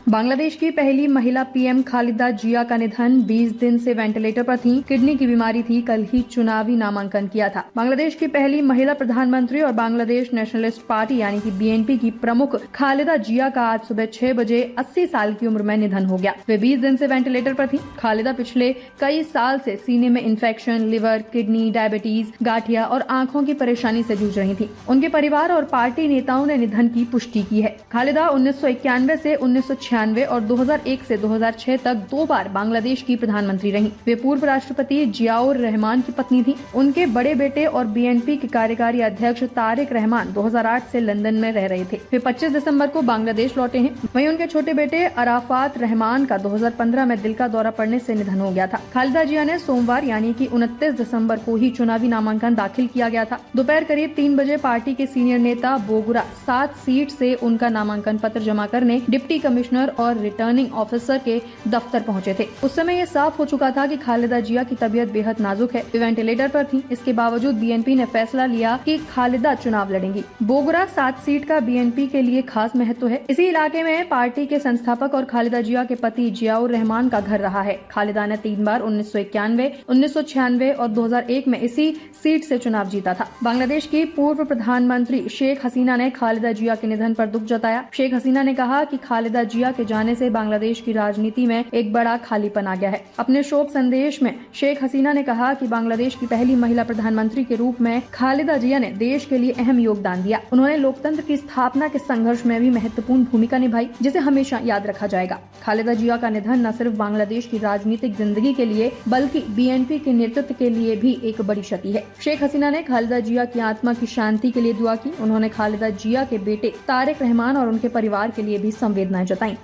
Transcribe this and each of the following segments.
बांग्लादेश की पहली महिला पीएम खालिदा जिया का निधन। 20 दिन से वेंटिलेटर पर थीं। किडनी की बीमारी थी। कल ही चुनावी नामांकन किया था। बांग्लादेश की पहली महिला प्रधानमंत्री और बांग्लादेश नेशनलिस्ट पार्टी यानी कि बीएनपी की प्रमुख खालिदा जिया का आज सुबह 6 बजे 80 साल की उम्र में निधन हो गया। वे 20 दिन से वेंटिलेटर पर थी। खालिदा पिछले कई साल से सीने में infection, liver, kidney, diabetes, gathiya और आंखों की परेशानी से जूझ रही थी। उनके परिवार और पार्टी नेताओं ने निधन की पुष्टि की है। खालिदा 1991 से 1996 और 2001 से 2006 तक 2 बार बांग्लादेश की प्रधानमंत्री रहीं। वे पूर्व राष्ट्रपति जियाउर रहमान की पत्नी थीं। उनके बड़े बेटे और बीएनपी के कार्यकारी अध्यक्ष तारिक रहमान 2008 से लंदन में रह रहे थे। वे 25 दिसंबर को बांग्लादेश लौटे हैं। वहीं उनके छोटे बेटे अराफात रहमान का 2015 में दिल का दौरा पड़ने से निधन हो गया था। खालिदा जिया ने सोमवार यानी कि 29 दिसंबर को ही चुनावी नामांकन दाखिल किया गया था। दोपहर करीब 3 बजे पार्टी के सीनियर नेता बोगुरा 7 सीट से उनका नामांकन पत्र जमा करने डिप्टी कमिश्नर और रिटर्निंग ऑफिसर के दफ्तर पहुंचे थे। उस समय यह साफ हो चुका था कि खालिदा जिया की तबीयत बेहद नाजुक है। वे वेंटिलेटर पर थीं। इसके बावजूद बीएनपी ने फैसला लिया कि खालिदा चुनाव लड़ेंगी। बोगुरा 7 सीट का बीएनपी के लिए खास महत्व है। इसी इलाके में पार्टी के संस्थापक और खालिदा जिया के पति जियाउर रहमान का घर रहा है। खालिदा ने 3 बार 1991, 1996 और 2001 में इसी सीट से चुनाव जीता था। बांग्लादेश की पूर्व प्रधानमंत्री शेख हसीना ने खालिदा जिया के निधन पर दुख जताया। शेख हसीना ने कहा कि खालिदा जिया के जाने से बांग्लादेश की राजनीति में एक बड़ा खालीपन आ गया है। अपने शोक संदेश में शेख हसीना ने कहा कि बांग्लादेश की पहली महिला प्रधानमंत्री के रूप में खालिदा जिया ने देश के लिए अहम योगदान दिया। उन्होंने लोकतंत्र की स्थापना के संघर्ष में भी महत्वपूर्ण भूमिका निभाई, जिसे हमेशा याद रखा जाएगा। खालिदा जिया का निधन न सिर्फ बांग्लादेश की राजनीतिक जिंदगी के लिए बल्कि बीएनपी के नेतृत्व के लिए भी एक बड़ी क्षति है। शेख हसीना ने खालिदा जिया की आत्मा की शांति के लिए दुआ की। उन्होंने खालिदा जिया के बेटे तारिक रहमान और उनके परिवार के लिए भी संवेदनाएं जताई।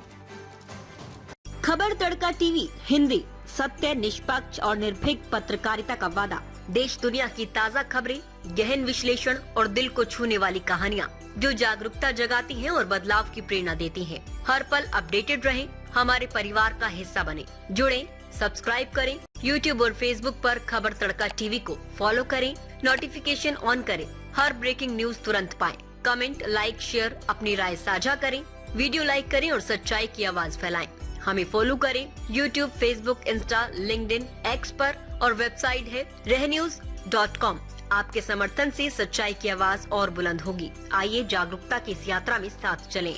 खबर तड़का टीवी हिंदी, सत्य, निष्पक्ष और निर्भीक पत्रकारिता का वादा। देश दुनिया की ताज़ा खबरें, गहन विश्लेषण और दिल को छूने वाली कहानियाँ जो जागरूकता जगाती हैं और बदलाव की प्रेरणा देती हैं। हर पल अपडेटेड रहें, हमारे परिवार का हिस्सा बने। जुड़ें, सब्सक्राइब करें। YouTube और Facebook पर खबर तड़का टीवी को फॉलो करें, नोटिफिकेशन ऑन करें, हर ब्रेकिंग न्यूज तुरंत पाएं। कमेंट, लाइक, शेयर, अपनी राय साझा करें, वीडियो लाइक करें और सच्चाई की आवाज फैलाएं। हमें फॉलो करें YouTube, Facebook, Insta, LinkedIn, x पर और वेबसाइट है रहnews.com। आपके समर्थन से सच्चाई की आवाज और बुलंद होगी। आइए जागरूकता की इस यात्रा में साथ चलें।